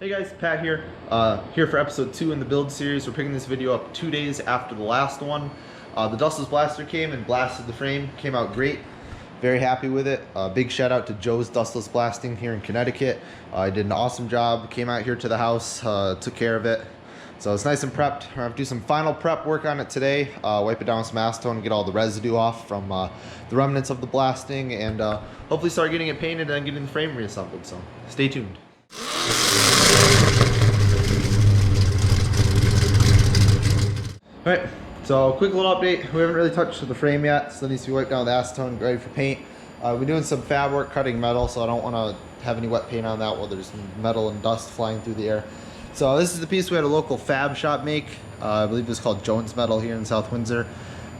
Hey guys, Pat here. Here for episode 2 in the build series. We're picking this video up 2 days after the last one. The dustless blaster came and blasted the frame. Came out great. Very happy with it. Big shout out to Joe's Dustless Blasting here in Connecticut. He did an awesome job. Came out here to the house, took care of it. So it's nice and prepped. We're gonna have to do some final prep work on it today. Wipe it down with some acetone, get all the residue off from the remnants of the blasting, and hopefully start getting it painted and getting the frame reassembled. So stay tuned. Alright, so quick little update. We haven't really touched the frame yet, so it needs to be wiped down with acetone, ready for paint. We're doing some fab work cutting metal, so I don't want to have any wet paint on that while there's metal and dust flying through the air. So this is the piece we had a local fab shop make. I believe it's called Jones Metal here in South Windsor.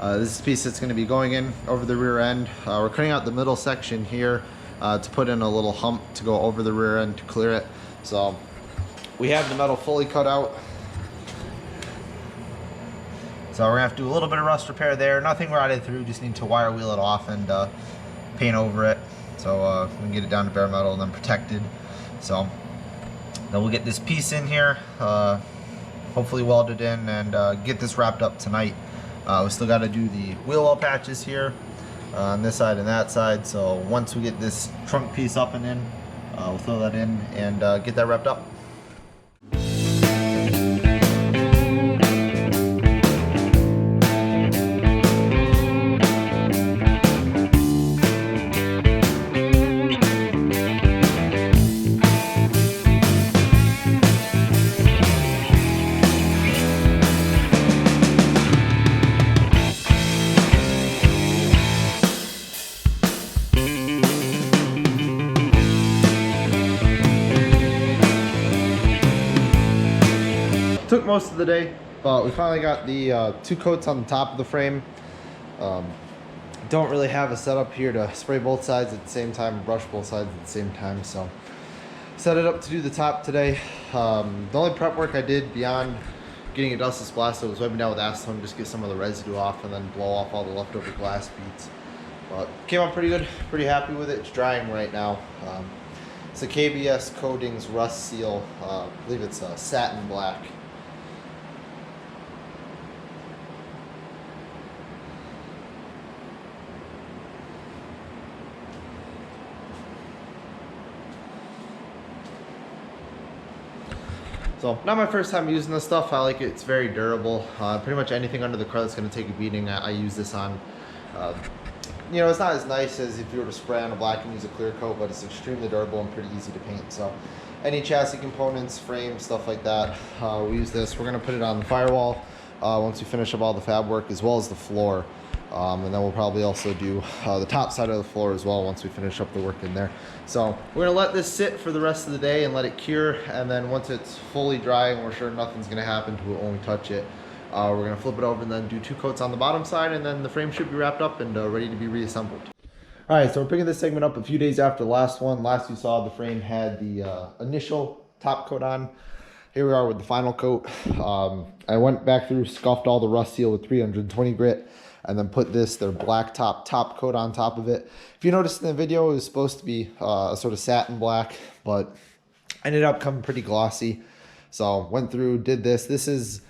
This is the piece that's going to be going in over the rear end. We're cutting out the middle section here to put in a little hump to go over the rear end to clear it. So we have the metal fully cut out. So we're gonna have to do a little bit of rust repair there. Nothing rotted through, just need to wire wheel it off and paint over it. So we can get it down to bare metal and then protected. So then we'll get this piece in here, hopefully welded in, and get this wrapped up tonight. We still gotta do the wheel well patches here on this side and that side. So once we get this trunk piece up and in, we'll throw that in and get that wrapped up. Took most of the day, but we finally got the 2 coats on the top of the frame. Don't really have a setup here to spray both sides at the same time, brush both sides at the same time, so set it up to do the top today. The only prep work I did beyond getting a dustless blaster was wiping down with acetone, just get some of the residue off and then blow off all the leftover glass beads. But came out pretty good, pretty happy with it. It's drying right now. It's a KBS Coatings Rust Seal. I believe it's satin black. So not my first time using this stuff. I like it. It's very durable. Pretty much anything under the car that's going to take a beating, I use this on. You know, it's not as nice as if you were to spray on a black and use a clear coat, but it's extremely durable and pretty easy to paint. So any chassis components, frame, stuff like that, we use this. We're going to put it on the firewall once we finish up all the fab work, as well as the floor. And then we'll probably also do the top side of the floor as well once we finish up the work in there. So we're gonna let this sit for the rest of the day and let it cure, and then once it's fully dry and we're sure nothing's gonna happen to it when we touch it, we're gonna flip it over and then do 2 coats on the bottom side, and then the frame should be wrapped up and ready to be reassembled. All right, so we're picking this segment up a few days after the last one. Last you saw, the frame had the initial top coat on. Here we are with the final coat. I went back through, scuffed all the rust seal with 320 grit, and then put their black top coat on top of it. If you noticed in the video, it was supposed to be a sort of satin black, but ended up coming pretty glossy. So went through, did this. This is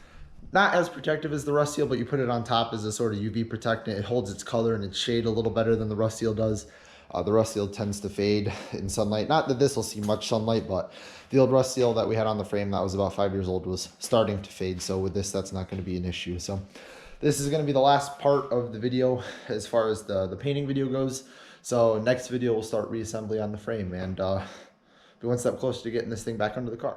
not as protective as the rust seal, but you put it on top as a sort of UV protectant. It holds its color and its shade a little better than the rust seal does. The rust seal tends to fade in sunlight. Not that this will see much sunlight, but the old rust seal that we had on the frame that was about 5 years old was starting to fade. So with this, that's not going to be an issue. So this is going to be the last part of the video as far as the painting video goes. So next video we'll start reassembly on the frame and be one step closer to getting this thing back under the car.